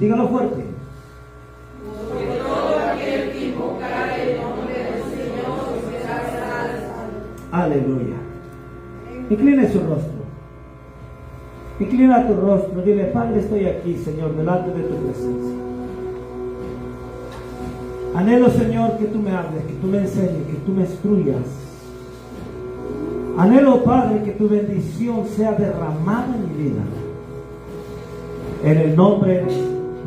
Dígalo fuerte. Porque todo aquel que invocar el nombre del Señor será salvo. Aleluya. Inclina su rostro. Inclina tu rostro. Dile, Padre, estoy aquí, Señor, delante de tu presencia. Anhelo, Señor, que tú me hables, que tú me enseñes, que tú me instruyas. Anhelo, Padre, que tu bendición sea derramada en mi vida. En el nombre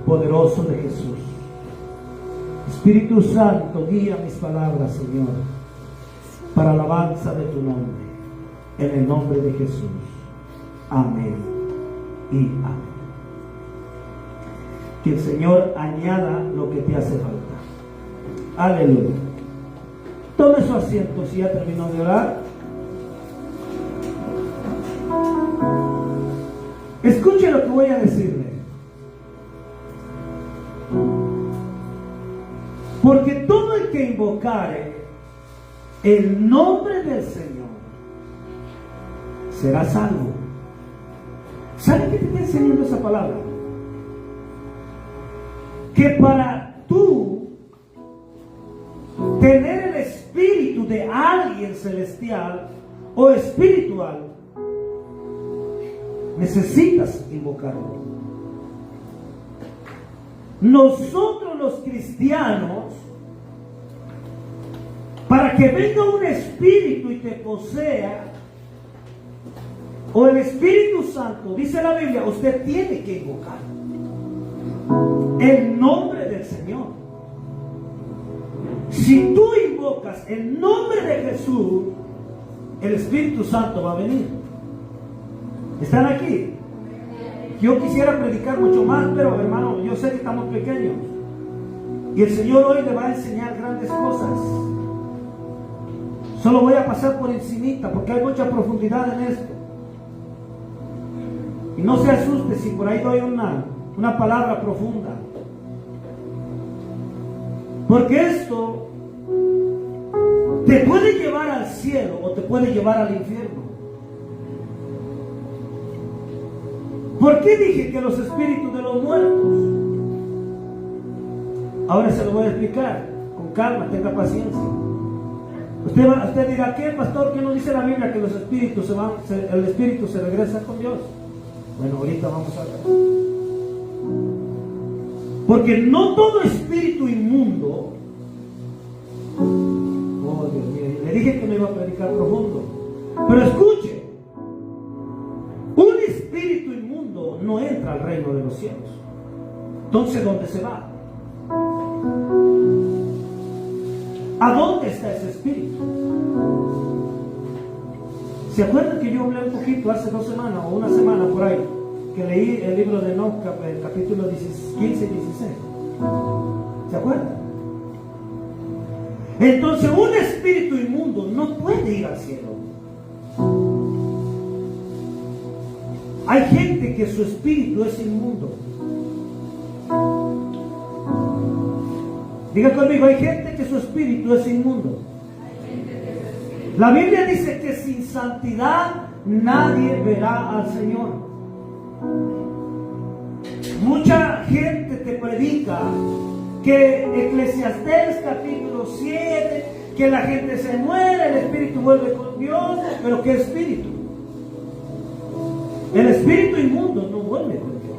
poderoso de Jesús. Espíritu Santo, guía mis palabras, Señor, para alabanza de tu nombre. En el nombre de Jesús. Amén y amén. Que el Señor añada lo que te hace falta. Aleluya. Tome su asiento si ya terminó de orar. Escuche lo que voy a decirle. Porque todo el que invocare el nombre del Señor será salvo. ¿Sabe qué te está enseñando esa palabra? Que para tú tener el espíritu de alguien celestial o espiritual, necesitas invocarlo. Nosotros los cristianos, para que venga un espíritu y te posea, o el Espíritu Santo, dice la Biblia, usted tiene que invocar el nombre del Señor. Si tú invocas el nombre de Jesús, el Espíritu Santo va a venir. ¿Están aquí? Yo quisiera predicar mucho más, pero hermano, yo sé que estamos pequeños. Y el Señor hoy le va a enseñar grandes cosas. Solo voy a pasar por encimita, porque hay mucha profundidad en esto. Y no se asuste si por ahí doy una palabra profunda. Porque esto te puede llevar al cielo o te puede llevar al infierno. ¿Por qué dije que los espíritus de los muertos? Ahora se lo voy a explicar. Con calma, tenga paciencia. Usted dirá, ¿qué, pastor? ¿Qué nos dice la Biblia? Que los espíritus el espíritu se regresa con Dios. Bueno, ahorita vamos a ver. Porque no todo espíritu inmundo. Oh, Dios mío, le dije que me iba a predicar profundo. Pero escuche, un espíritu inmundo no entra al reino de los cielos. Entonces, ¿dónde se va? ¿A dónde está ese espíritu? ¿Se acuerdan que yo hablé un poquito hace 2 semanas o una semana por ahí? Que leí el libro de Enoch, capítulo 15 y 16. ¿Se acuerdan? Entonces un espíritu inmundo no puede ir al cielo. Hay gente que su espíritu es inmundo. Diga conmigo, hay gente que su espíritu es inmundo. La Biblia dice que sin santidad nadie verá al Señor. Mucha gente te predica que Eclesiastés capítulo 7, que la gente se muere, el espíritu vuelve con Dios. Pero ¿qué espíritu? El espíritu inmundo no vuelve con Dios.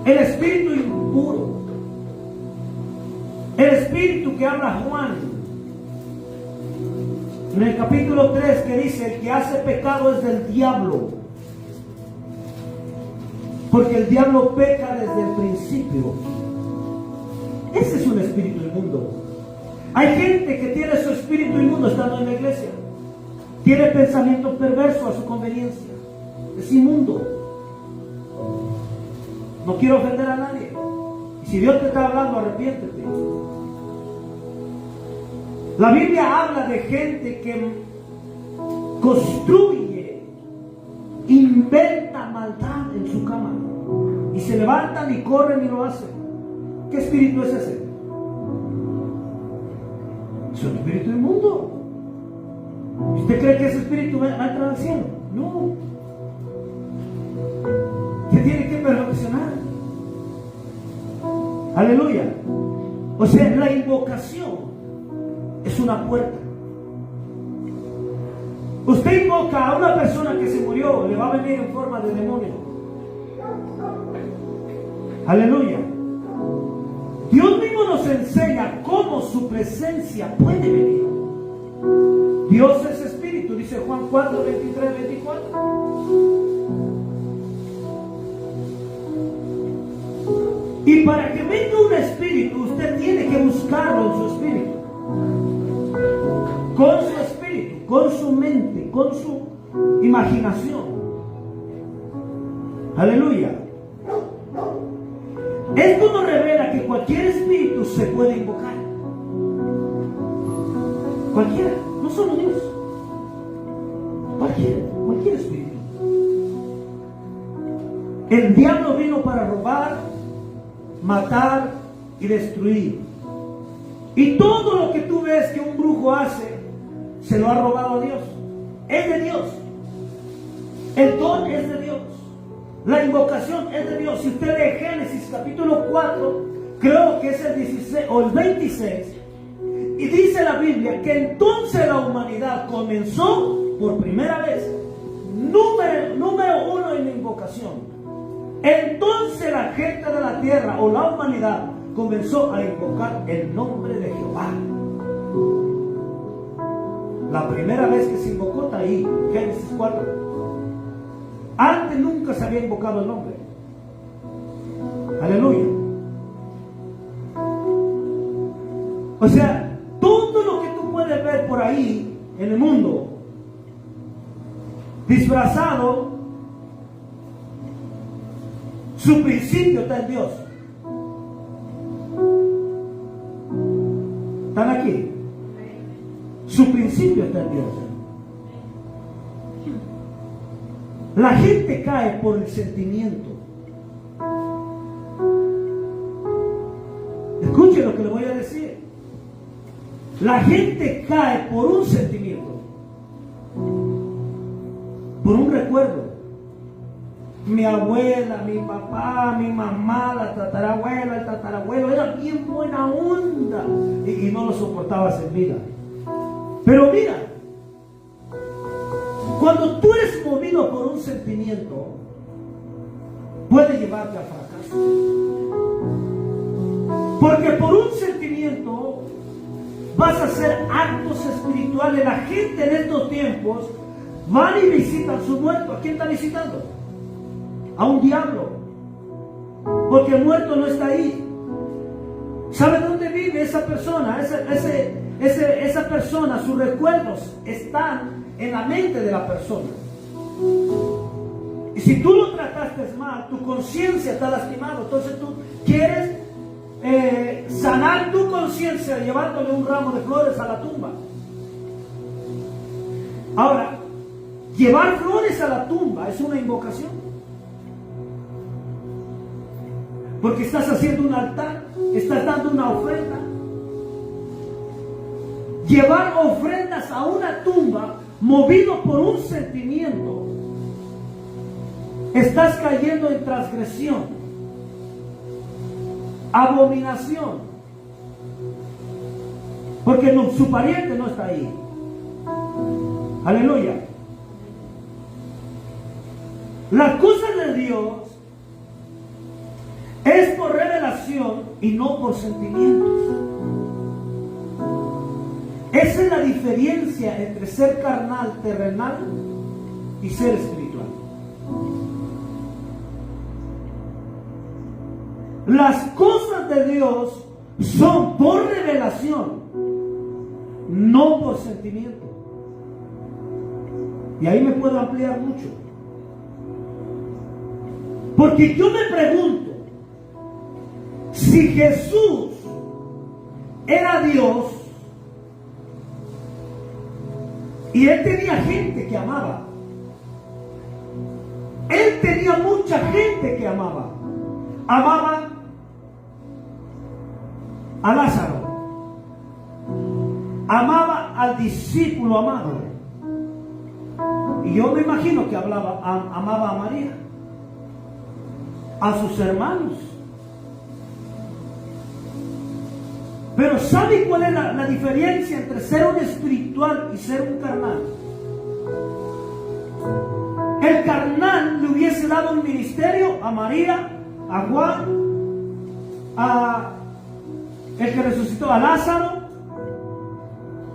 El espíritu impuro, el espíritu que habla Juan en el capítulo 3, que dice: el que hace pecado es del diablo, porque el diablo peca desde el principio. Ese es un espíritu inmundo. Hay gente que tiene su espíritu inmundo estando en la iglesia. Tiene pensamientos perversos a su conveniencia. Es inmundo. No quiero ofender a nadie. Y si Dios te está hablando, arrepiéntete. La Biblia habla de gente que construye, inventa maldad en su cama. Y se levantan y corren y lo hacen. ¿Qué espíritu es ese? Es un espíritu inmundo. ¿Usted cree que ese espíritu va a entrar al cielo? No. Se tiene que perfeccionar. Aleluya. O sea, la invocación es una puerta. Usted invoca a una persona que se murió, le va a venir en forma de demonio. Aleluya. Dios mismo nos enseña cómo su presencia puede venir. Dios es espíritu, dice Juan 4, 23, 24. Y para que venga un espíritu, usted tiene que buscarlo en su espíritu. Con su espíritu, con su mente, con su imaginación. Aleluya. Esto nos revela que cualquier espíritu se puede invocar. Cualquiera, no solo Dios. Cualquier espíritu. El diablo vino para robar, matar y destruir. Y todo lo que tú ves que un brujo hace, se lo ha robado a Dios. Es de Dios. El don es de Dios. La invocación es de Dios. Si usted lee Génesis capítulo 4, creo que es el 16 o el 26, y dice la Biblia que entonces la humanidad comenzó por primera vez, número uno en la invocación. Entonces la gente de la tierra o la humanidad comenzó a invocar el nombre de Jehová. La primera vez que se invocó está ahí, Génesis 4. Antes nunca se había invocado el nombre. Aleluya. O sea, todo lo que tú puedes ver por ahí en el mundo, disfrazado, su principio está en Dios. ¿Están aquí? Su principio está en Dios. La gente cae por el sentimiento. Escuche lo que le voy a decir. La gente cae por un sentimiento, por un recuerdo. Mi abuela, mi papá, mi mamá, la tatarabuela, el tatarabuelo era bien buena onda y no lo soportabas en vida. Pero mira, cuando tú eres movido por un sentimiento, puede llevarte al fracaso. Porque por un sentimiento vas a hacer actos espirituales. La gente en estos tiempos van y visitan su muerto. ¿A quién está visitando? A un diablo. Porque el muerto no está ahí. ¿Sabe dónde vive esa persona? Esa persona, sus recuerdos están en la mente de la persona. Y si tú lo trataste mal, tu conciencia está lastimada. Entonces tú quieres sanar tu conciencia llevándole un ramo de flores a la tumba. Ahora, llevar flores a la tumba es una invocación. Porque estás haciendo un altar, estás dando una ofrenda. Llevar ofrendas a una tumba movido por un sentimiento, estás cayendo en transgresión, abominación, porque no, su pariente no está ahí. Aleluya. Las cosas de Dios es por revelación y no por sentimientos. Esa es la diferencia entre ser carnal, terrenal y ser espiritual. Las cosas de Dios son por revelación, no por sentimiento. Y ahí me puedo ampliar mucho. Porque yo me pregunto, si Jesús era Dios, y Él tenía gente que amaba. Él tenía mucha gente que amaba. Amaba a Lázaro. Amaba al discípulo amado. Y yo me imagino que amaba a María, a sus hermanos. Pero ¿sabe cuál es la diferencia entre ser un espiritual y ser un carnal? El carnal le hubiese dado un ministerio a María, a Juan, a el que resucitó, a Lázaro,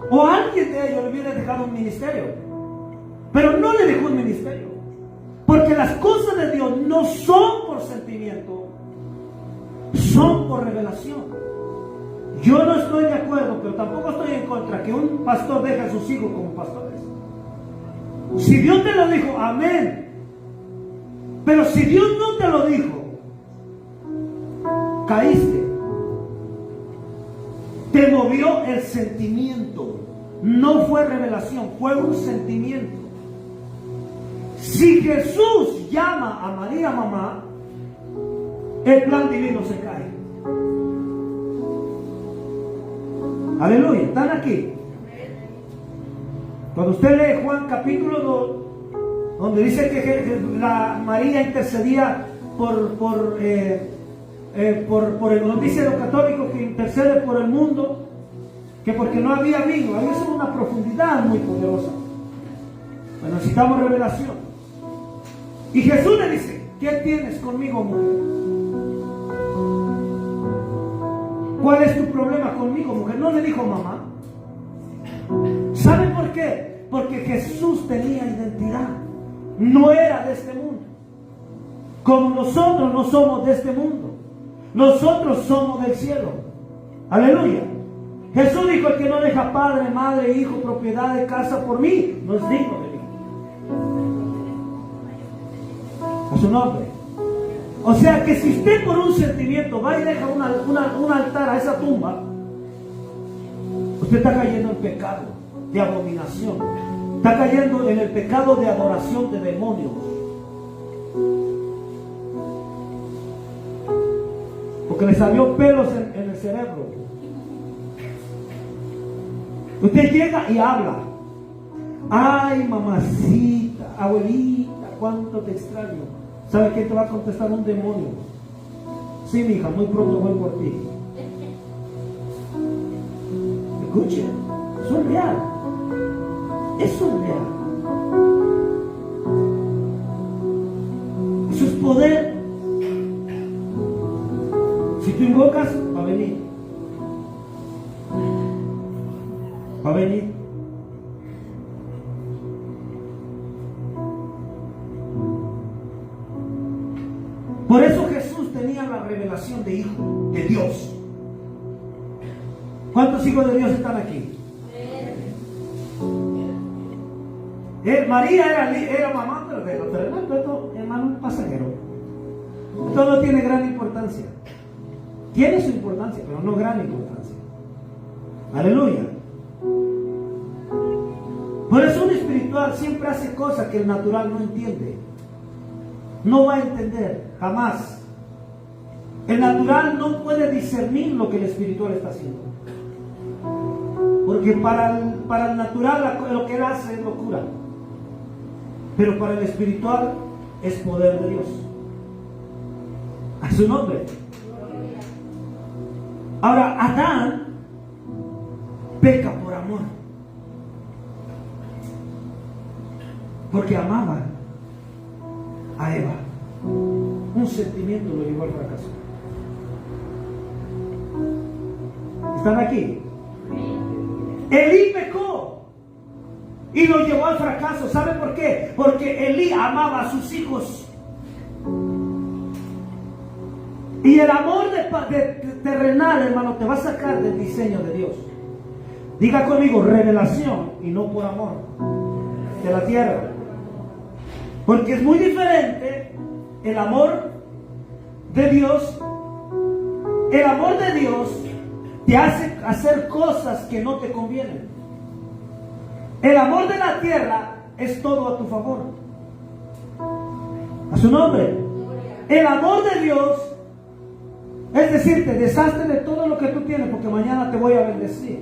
o a alguien de ellos le hubiera dejado un ministerio. Pero no le dejó un ministerio, porque las cosas de Dios no son por sentimiento, son por revelación. Yo no estoy de acuerdo, pero tampoco estoy en contra que un pastor deje a sus hijos como pastores. Si Dios te lo dijo, amén. Pero si Dios no te lo dijo, caíste. Te movió el sentimiento. No fue revelación, fue un sentimiento. Si Jesús llama a María mamá, el plan divino se cae. Aleluya, ¿están aquí? Cuando usted lee Juan capítulo 2, donde dice que la María intercedía por el, nos dice los católicos que intercede por el mundo, que porque no había vino, ahí es una profundidad muy poderosa. Pero necesitamos revelación. Y Jesús le dice, ¿qué tienes conmigo, mujer? ¿Cuál es tu problema conmigo, mujer? No le dijo mamá. ¿Sabe por qué? Porque Jesús tenía identidad. No era de este mundo. Como nosotros no somos de este mundo. Nosotros somos del cielo. Aleluya. Jesús dijo, el que no deja padre, madre, hijo, propiedad de casa por mí, no es digno de mí. A su nombre. O sea que si usted por un sentimiento va y deja un altar a esa tumba, usted está cayendo en pecado de abominación. Está cayendo en el pecado de adoración de demonios. Porque le salió pelos en el cerebro. Usted llega y habla. Ay, mamacita, abuelita, cuánto te extraño. ¿Sabe quién te va a contestar? Un demonio. Sí, mi hija, muy pronto voy por ti. Escuchen, eso es real. Eso es real. Eso es poder. Si tú invocas, va a venir. Va a venir. Por eso Jesús tenía la revelación de hijo de Dios. ¿Cuántos hijos de Dios están aquí? María era mamá, pero esto, hermano, es pasajero. Esto no tiene gran importancia. Tiene su importancia, pero no gran importancia. Aleluya. Por eso un espiritual siempre hace cosas que el natural no entiende. No va a entender, jamás. El natural no puede discernir lo que el espiritual está haciendo. Porque para el natural lo que él hace es locura. Pero para el espiritual es poder de Dios. A su nombre. Ahora, Adán peca por amor. Porque amaba a Eva. Un sentimiento lo llevó al fracaso. ¿Están aquí? Elí pecó y lo llevó al fracaso. ¿Sabe por qué? Porque Elí amaba a sus hijos. Y el amor de terrenal, hermano, te va a sacar del diseño de Dios. Diga conmigo, revelación y no por amor de la tierra. Porque es muy diferente el amor de Dios. El amor de Dios te hace hacer cosas que no te convienen. El amor de la tierra es todo a tu favor. A su nombre. El amor de Dios es decir, te deshazte de todo lo que tú tienes porque mañana te voy a bendecir.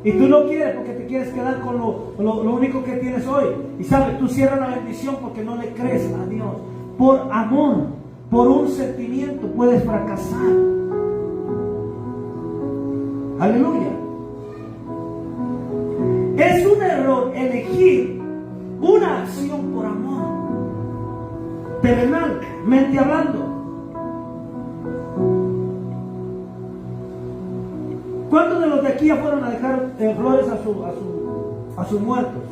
Y tú no quieres porque te quieres quedar con lo único que tienes hoy. Y sabes, tú cierras la bendición porque no le crees a Dios. Por amor, por un sentimiento puedes fracasar. Aleluya. Es un error elegir una acción por amor, terrenalmente hablando. ¿Cuántos de los de aquí ya fueron a dejar flores a sus muertos?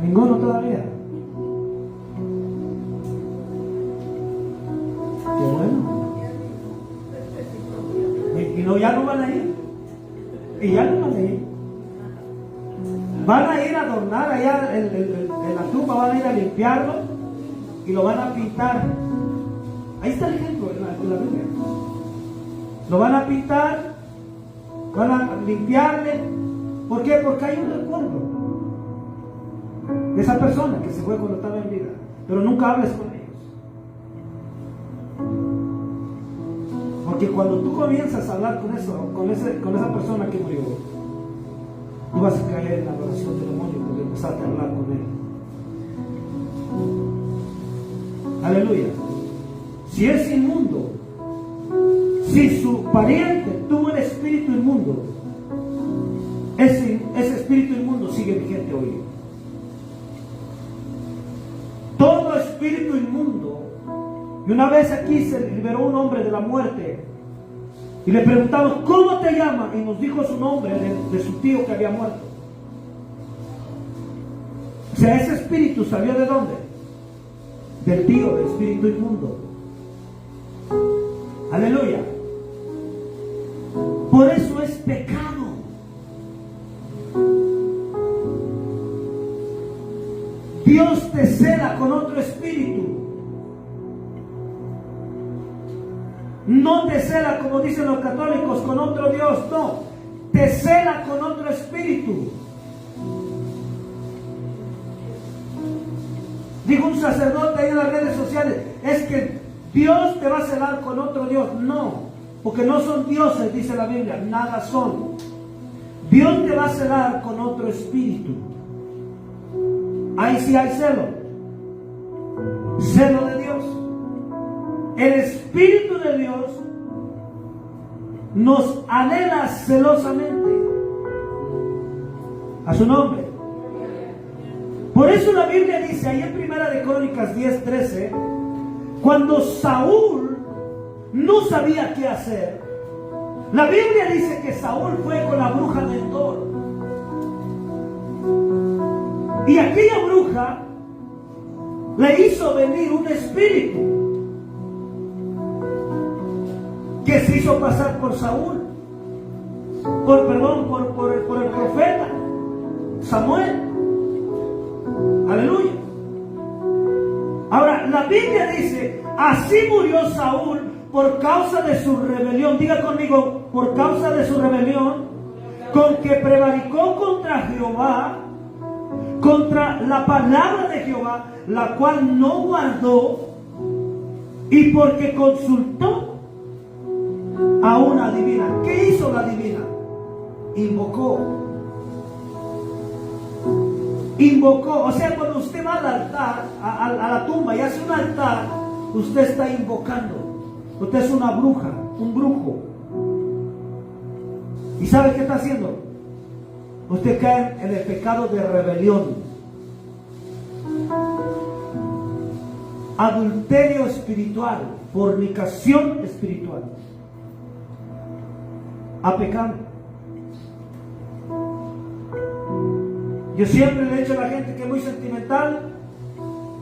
Ninguno todavía. Qué bueno. Y no, ya no van a ir. Y ya no van a ir. Van a ir a adornar allá en la tumba, van a ir a limpiarlo y lo van a pintar. Ahí está el ejemplo en la Biblia. Lo van a pintar, van a limpiarle. ¿Por qué? Porque hay un recuerdo de esa persona que se fue cuando estaba en vida. Pero nunca hables con ellos. Porque cuando tú comienzas a hablar con esa persona que murió, tú vas a caer en la adoración del demonio porque empezaste a hablar con él. Aleluya. Si es inmundo, si su pariente tuvo el espíritu inmundo, ese espíritu inmundo sigue vigente hoy. Todo espíritu inmundo. Y una vez aquí se liberó un hombre de la muerte y le preguntamos, ¿cómo te llamas? Y nos dijo su nombre de su tío que había muerto. O sea, ese espíritu salió ¿de dónde? Del tío, del espíritu inmundo. Aleluya. Por eso es pecado. Dios te cela con otro espíritu. No te cela, como dicen los católicos, con otro Dios. No, te cela con otro espíritu. Dijo un sacerdote ahí en las redes sociales, es que Dios te va a celar con otro Dios. No, porque no son dioses, dice la Biblia, nada son. Dios te va a celar con otro espíritu. Ahí sí hay celo. Celo de Dios. El Espíritu de Dios nos anhela celosamente a su nombre. Por eso la Biblia dice ahí en Primera de Crónicas 10:13, cuando Saúl no sabía qué hacer, la Biblia dice que Saúl fue con la bruja de Endor. Y aquella bruja le hizo venir un espíritu que se hizo pasar por Saúl, por el profeta Samuel. Aleluya. Ahora, la Biblia dice, así murió Saúl por causa de su rebelión. Diga conmigo, por causa de su rebelión, con que prevaricó contra Jehová, contra la palabra de Jehová, la cual no guardó, y porque consultó a una divina. ¿Qué hizo la divina? Invocó. O sea, cuando usted va al altar, a la tumba y hace un altar, usted está invocando. Usted es una bruja, un brujo. ¿Y sabe qué está haciendo? Usted cae en el pecado de rebelión, adulterio espiritual, fornicación espiritual. A pecar. Yo siempre le he dicho a la gente que es muy sentimental,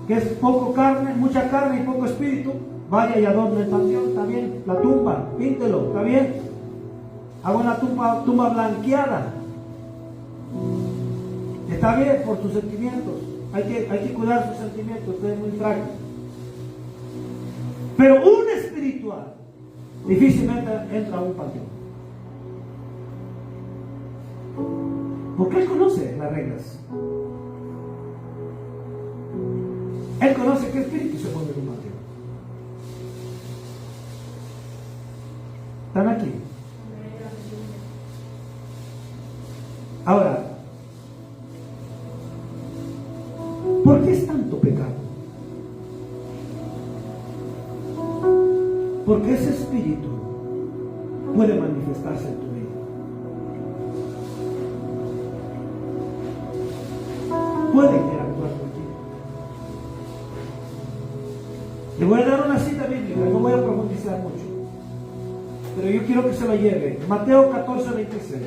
que es poco carne, mucha carne y poco espíritu. Vaya y adorne el panteón, está bien. La tumba, píntelo, está bien. Haga una tumba blanqueada. Está bien por sus sentimientos. Hay que cuidar sus sentimientos, usted es muy frágil. Pero un espiritual difícilmente entra a un panteón. Porque él conoce las reglas. Él conoce qué espíritu se pone en un panteón. ¿Están aquí? Ahora, ¿por qué es tanto pecado? Porque ese espíritu puede manifestarse en tu vida. Puede interactuar contigo. Le voy a dar una cita bíblica, no voy a profundizar mucho, pero yo quiero que se la lleve. Mateo 14:26.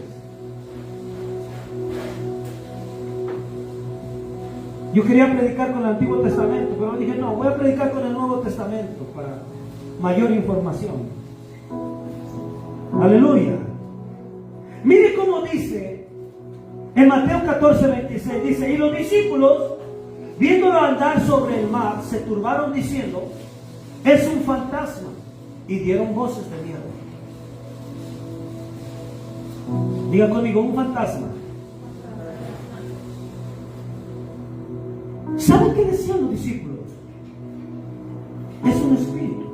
Yo quería predicar con el Antiguo Testamento, pero dije no, voy a predicar con el Nuevo Testamento para mayor información. Aleluya. Mire cómo dice en Mateo 14:26, dice: y los discípulos, viéndolo andar sobre el mar, se turbaron diciendo: es un fantasma, y dieron voces de miedo. Diga conmigo: un fantasma. ¿Saben qué decían los discípulos? Es un espíritu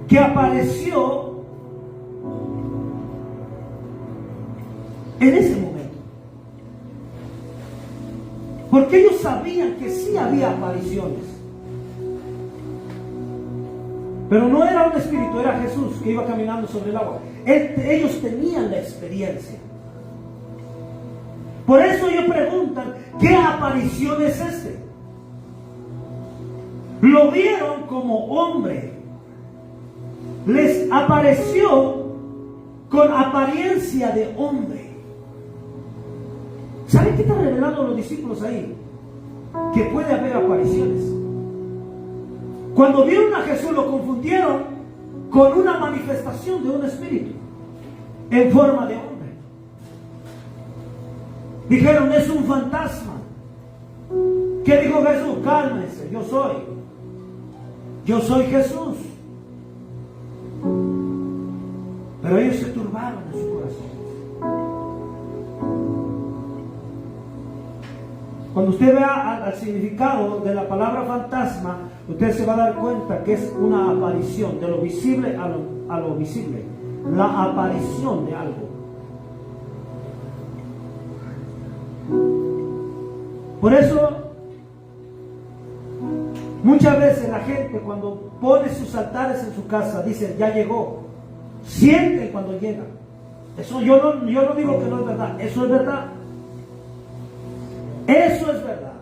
que apareció en ese momento, porque ellos sabían que sí había apariciones, pero no era un espíritu, era Jesús que iba caminando sobre el agua. Ellos tenían la experiencia. Por eso ellos preguntan: ¿qué aparición es este? Lo vieron como hombre. Les apareció con apariencia de hombre. ¿Saben qué están revelando los discípulos ahí? Que puede haber apariciones. Cuando vieron a Jesús lo confundieron con una manifestación de un espíritu en forma de hombre. Dijeron: es un fantasma. ¿Qué dijo Jesús? Cálmense, yo soy Jesús. Pero ellos se turbaron en su corazón. Cuando usted vea al significado de la palabra fantasma, usted se va a dar cuenta que es una aparición, de lo visible a lo visible, la aparición de algo. Por eso muchas veces la gente, cuando pone sus altares en su casa, dice: ya llegó. Sienten cuando llega. Eso yo no digo que no es verdad. Eso es verdad. Eso es verdad.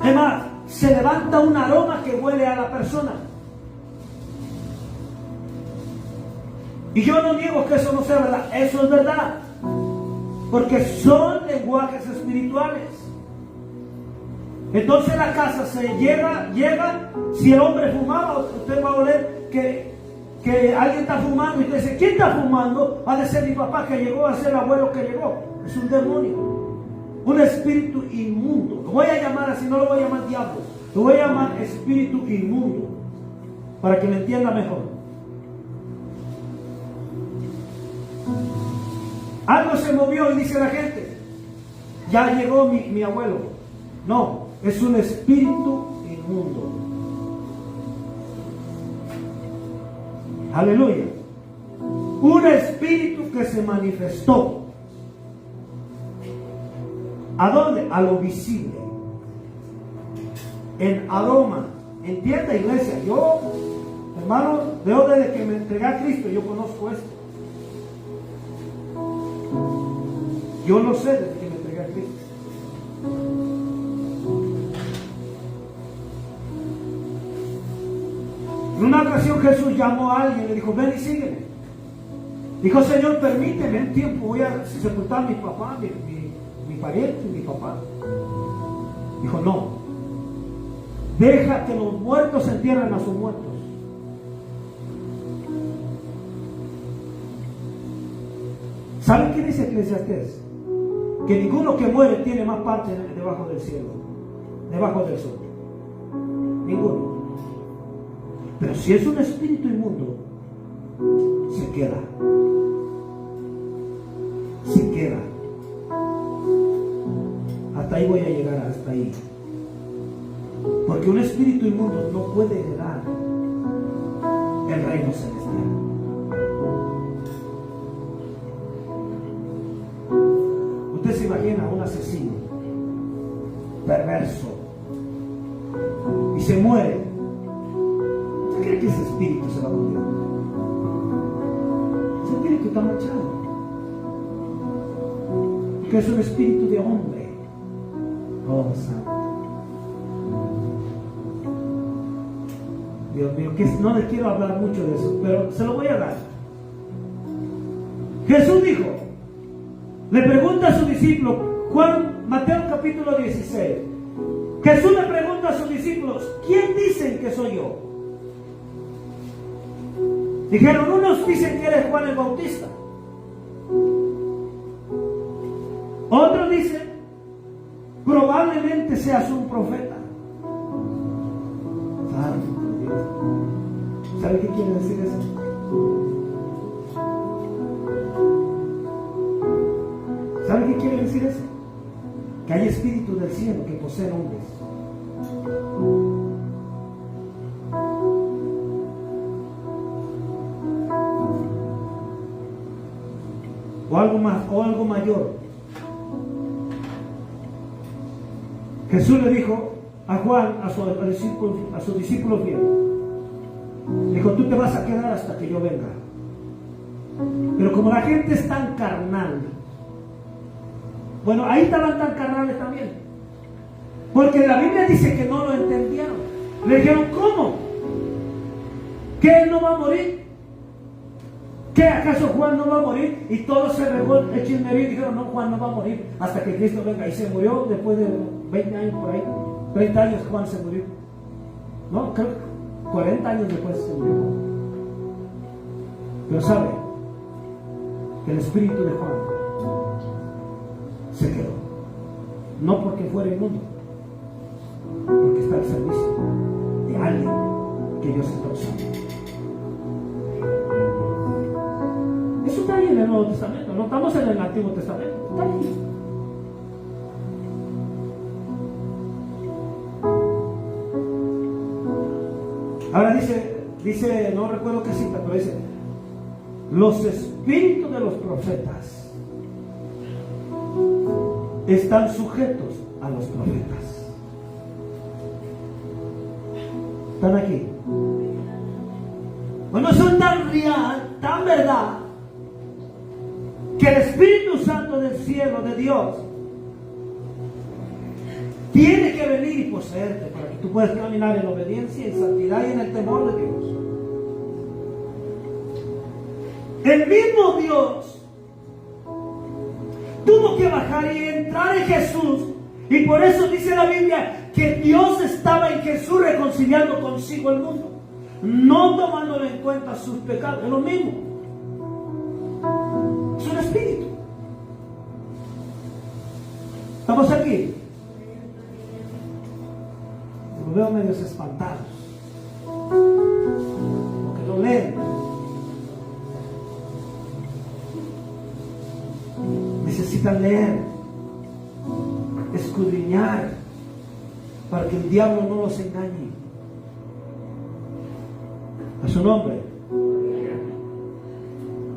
Además, se levanta un aroma que huele a la persona. Y yo no digo que eso no sea verdad. Eso es verdad. Porque son lenguajes espirituales. Entonces la casa se llega, si el hombre fumaba, usted va a oler que alguien está fumando, y usted dice: ¿quién está fumando? Ha de ser mi papá que llegó, ha de ser el abuelo que llegó. Es un demonio, un espíritu inmundo. Lo voy a llamar así, no lo voy a llamar diablo, lo voy a llamar espíritu inmundo, para que me entienda mejor. Algo se movió y dice la gente: ya llegó mi abuelo. No, es un espíritu inmundo. Aleluya. Un espíritu que se manifestó. ¿A dónde? A lo visible. En aroma. ¿Entiende, iglesia? Yo, hermano, veo desde que me entregué a Cristo, yo conozco esto. Yo lo sé desde que me entregué a Cristo. En una ocasión Jesús llamó a alguien y le dijo: ven y sígueme. Dijo: Señor, permíteme un tiempo, voy a sepultar a mi papá, mi pariente, mi papá. Dijo: no, deja que los muertos entierren a sus muertos. ¿Saben qué dice Eclesiastés? Que ninguno que muere tiene más parte debajo del cielo, debajo del sol. Ninguno. Pero si es un espíritu inmundo, se queda. Se queda. Hasta ahí voy a llegar, hasta ahí. Porque un espíritu inmundo no puede heredar el reino celestial. Usted se imagina a un asesino perverso y se muere. ¿Usted cree que ese espíritu se va contigo. Ese espíritu está manchado. Porque es un espíritu de hombre. Oh, santo. Dios mío, que no les quiero hablar mucho de eso, pero se lo voy a dar. Jesús dijo, le pregunta a su discípulo, Mateo capítulo 16. Jesús le pregunta a sus discípulos, ¿quién dicen que soy yo? Dijeron, unos dicen que eres Juan el Bautista. Otros dicen, probablemente seas un profeta. ¿Sabe qué quiere decir eso? ¿Sabe qué quiere decir eso? Que hay espíritus del cielo que poseen hombres. O algo más, o algo mayor. Jesús le dijo a Juan, a su discípulo fiel, dijo, tú te vas a quedar hasta que yo venga. Pero como la gente es tan carnal, bueno, ahí estaban tan carnales también, porque la Biblia dice que no lo entendieron. Le dijeron, ¿cómo? ¿Que él no va a morir? ¿Que acaso Juan no va a morir? Y todos se regó el chismerío y dijeron, no, Juan no va a morir hasta que Cristo venga. Y se murió después de 20 años por ahí. 30 años Juan se murió. No, creo que 40 años después se murió. Pero sabe que el espíritu de Juan se quedó. No porque fuera inmundo, porque está al servicio de alguien que Dios está usando. Eso está ahí en el Nuevo Testamento. No estamos en el Antiguo Testamento. Está ahí. Ahora dice, no recuerdo qué cita, pero dice, los espíritus de los profetas están sujetos a los profetas. ¿Están aquí? Bueno, son tan real, tan verdad, que el Espíritu Santo del cielo, de Dios, tiene que venir y poseerte para que tú puedas caminar en obediencia, en santidad y en el temor de Dios. El mismo Dios tuvo que bajar y entrar en Jesús, y por eso dice la Biblia que Dios estaba en Jesús reconciliando consigo el mundo, no tomándole en cuenta sus pecados. Es lo mismo. Es un espíritu. ¿Estamos aquí? Los veo medios espantados, porque no leen. Necesitan leer, escudriñar, para que el diablo no los engañe. A su nombre.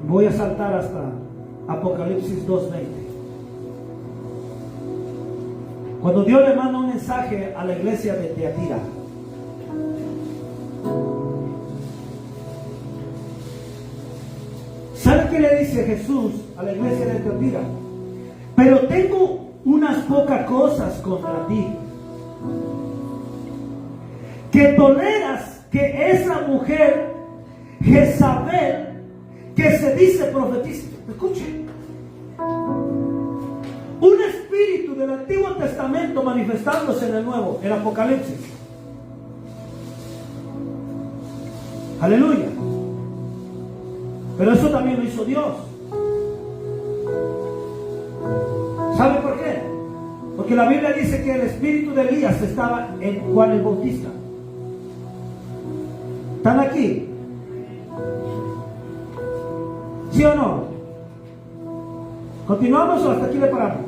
Voy a saltar hasta Apocalipsis 2:20. Cuando Dios le manda un mensaje a la iglesia de Tiatira, ¿sabe qué le dice Jesús a la iglesia de Tiatira? Pero tengo unas pocas cosas contra ti, que toleras que esa mujer Jezabel, que se dice profetiza. Escuchen, un espíritu del Antiguo Testamento manifestándose en el Nuevo, en Apocalipsis. Aleluya. Pero eso también lo hizo Dios. ¿Sabe por qué? Porque la Biblia dice que el espíritu de Elías estaba en Juan el Bautista. ¿Están aquí? ¿Sí o no? ¿Continuamos o hasta aquí le paramos?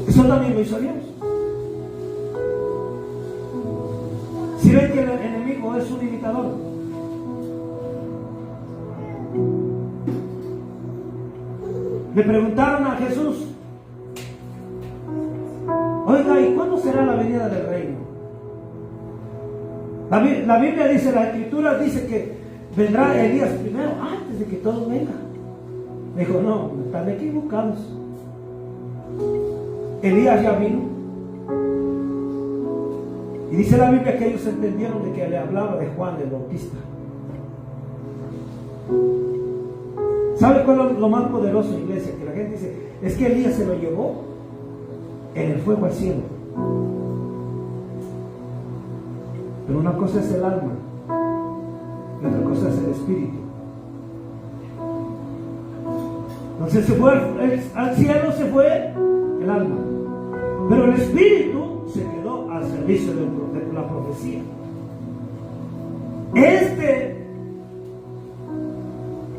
Eso también lo hizo Dios. Si ven que el enemigo es un imitador. Le preguntaron a Jesús, oiga, ¿y cuándo será la venida del reino? La Biblia dice, la Escritura dice que vendrá Elías primero, antes de que todos vengan. Dijo, no, están equivocados. Elías ya vino. Y dice la Biblia que ellos entendieron de que le hablaba de Juan el Bautista. ¿Sabe cuál es lo más poderoso, iglesia? Que la gente dice, es que Elías se lo llevó en el fuego al cielo. Pero una cosa es el alma y otra cosa es el espíritu. Entonces se fue al cielo, se fue el alma, pero el espíritu se quedó al servicio de la profecía.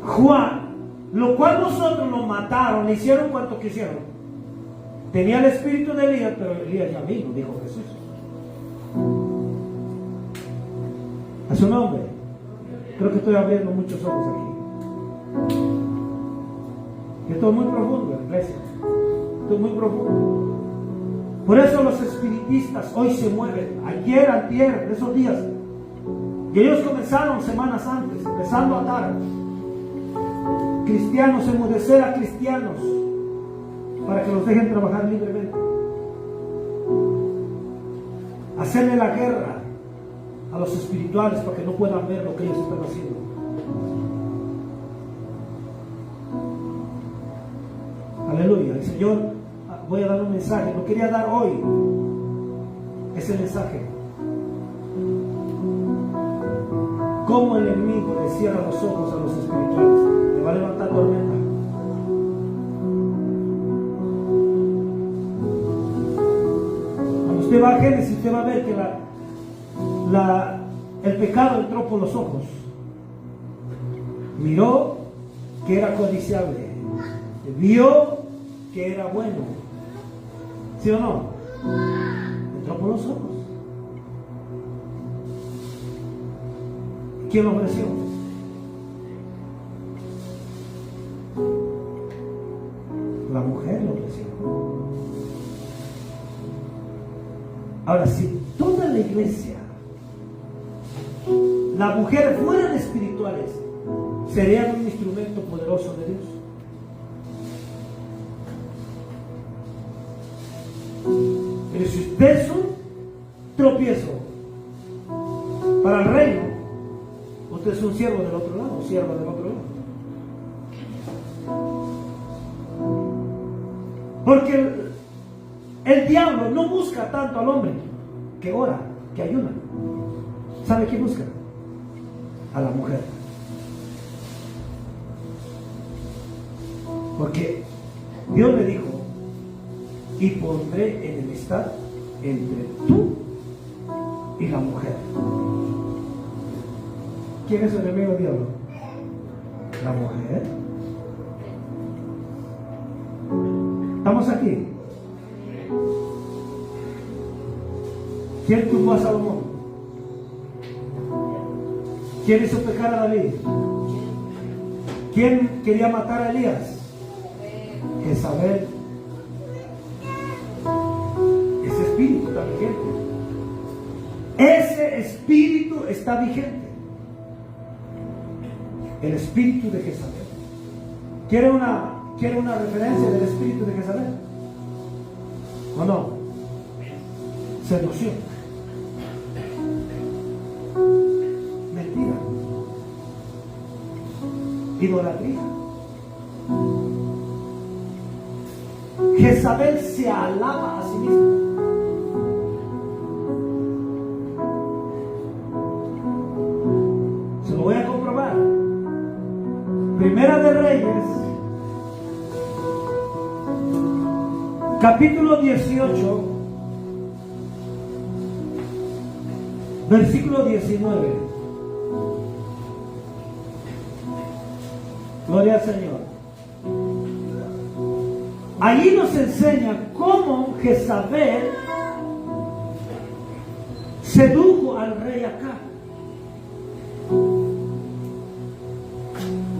Juan, lo cual nosotros lo mataron, le hicieron cuanto quisieron, tenía el espíritu de Elías, pero Elías ya vino, dijo Jesús. A su nombre. Creo que estoy abriendo muchos ojos aquí. Esto es muy profundo, iglesia. Esto es muy profundo. Por eso los espiritistas hoy se mueven. Ayer, antier, esos días. Y ellos comenzaron semanas antes, empezando a atar cristianos, enmudecer a cristianos para que los dejen trabajar libremente. Hacerle la guerra a los espirituales para que no puedan ver lo que ellos están haciendo. Aleluya. El Señor, voy a dar un mensaje, lo quería dar hoy, ese mensaje. Cómo el enemigo le cierra los ojos a los espirituales, le va a levantar tormenta. Cuando usted va a Génesis, usted va a ver que el pecado entró por los ojos. Miró que era codiciable, vio que era bueno. ¿Sí o no? Entró por los ojos. ¿Quién lo ofreció? La mujer lo ofreció. Ahora, si toda la iglesia, las mujeres fueran espirituales, serían un instrumento poderoso de Dios. Pero si usted es un tropiezo para el reino, usted es un siervo del otro lado, sierva del otro lado. Porque el diablo no busca tanto al hombre que ora, que ayuda. ¿Sabe quién busca? A la mujer. Porque Dios le dijo, y pondré enemistad entre tú y la mujer. ¿Quién es el enemigo del diablo? La mujer. ¿Estamos aquí? ¿Quién tumbó a Salomón? ¿Quién hizo pecar a David? ¿Quién quería matar a Elías? Jezabel. Ese espíritu está vigente. Ese espíritu está vigente. El espíritu de Jezabel. ¿Quiere una referencia del espíritu de Jezabel? ¿O no? Seducción. Mentira. Idolatría. Jezabel se alaba a sí misma. Se lo voy a comprobar. Primera de Reyes, capítulo 18, versículo 19. Gloria al Señor. Allí nos enseña cómo Jezabel sedujo al rey Acab.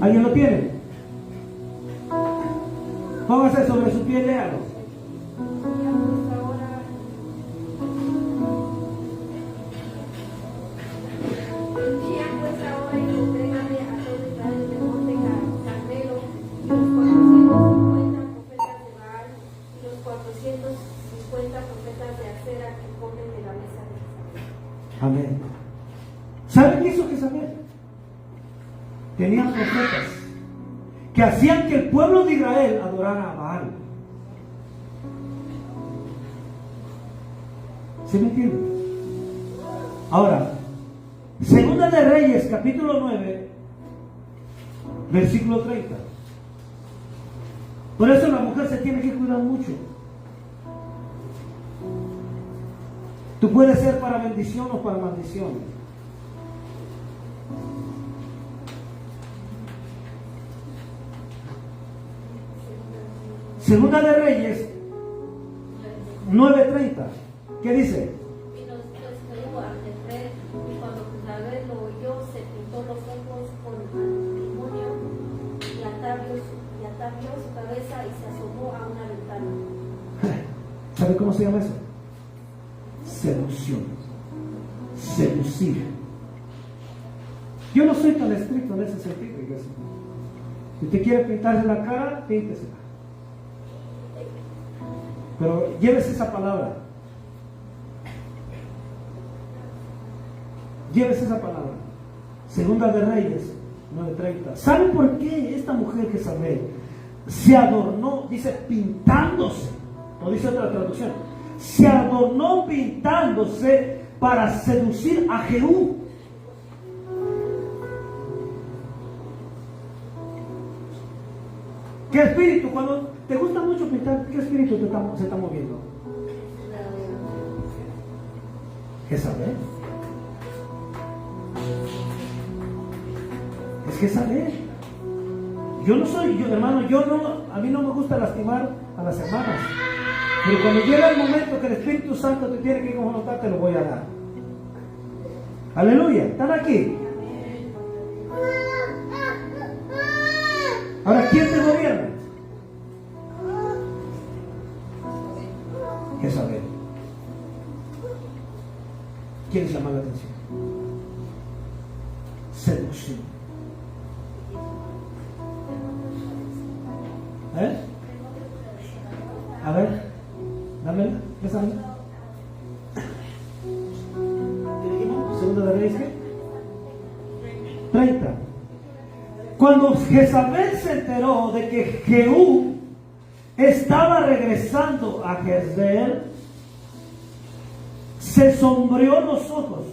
¿Alguien lo tiene? Póngase sobre su pie, léalo. 250 profetas de acera que comen de la mesa de Jezabel. Amén. ¿Saben qué hizo Jezabel? Tenían profetas que hacían que el pueblo de Israel adorara a Baal. ¿Sí me entienden? Ahora, Segunda de Reyes, capítulo 9, versículo 30. Por eso la mujer se tiene que cuidar mucho. Tú puedes ser para bendición o para maldición. Segunda de Reyes 9:30. ¿Qué dice? Y nos dijo ante el rey, y cuando Jezabel lo oyó, se pintó los ojos con antimonio y atavió su cabeza y se asomó a una ventana. ¿Sabe cómo se llama eso? Seducción. Seducir. Yo no soy tan estricto en ese sentido, iglesia. Si usted quiere pintarse la cara, píntesela. Pero llévese esa palabra. Llévese esa palabra. Segunda de Reyes 9:30. ¿Sabe por qué esta mujer Jezabel se adornó? Dice pintándose. No dice otra traducción. Se adornó pintándose para seducir a Jehú. ¿Qué espíritu? Cuando te gusta mucho pintar, ¿qué espíritu se está moviendo? Jezabel. Es Jezabel. A mí no me gusta lastimar a las hermanas. Pero cuando llega el momento que el Espíritu Santo te tiene que confrontar, te lo voy a dar. Aleluya. ¿Están aquí? Ahora, ¿quién te gobierna? Jezabel. ¿Quieres llamar la atención? Seducción. A ver, dámela, pésame. ¿Qué dijimos? Segunda de Reyes, ¿qué? 30. Cuando Jezabel se enteró de que Jehú estaba regresando a Jezreel, se sombreó los ojos,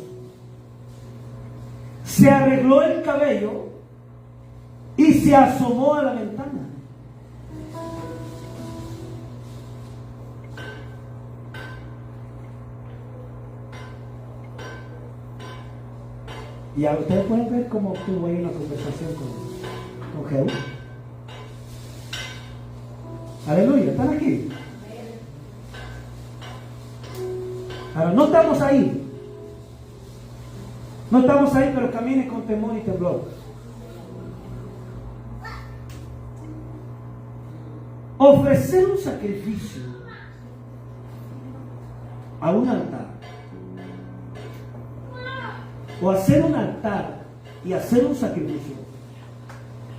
se arregló el cabello y se asomó a la ventana. Y a ustedes pueden ver cómo tuvo ahí una conversación con Jehú. Aleluya, ¿están aquí? Ahora, no estamos ahí. No estamos ahí, pero camine con temor y temblor. Ofrecer un sacrificio a un altar, o hacer un altar y hacer un sacrificio.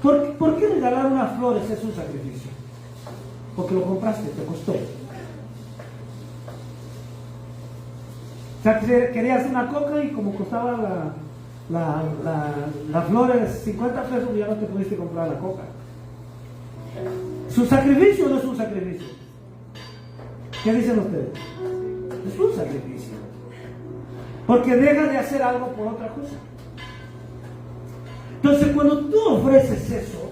¿Por qué regalar unas flores es un sacrificio? Porque lo compraste, te costó. O sea, querías una coca y como costaba la flores 50 pesos, ya no te pudiste comprar la coca. ¿Es un sacrificio o no es un sacrificio? ¿Qué dicen ustedes? Es un sacrificio. Porque dejas de hacer algo por otra cosa. Entonces, cuando tú ofreces eso,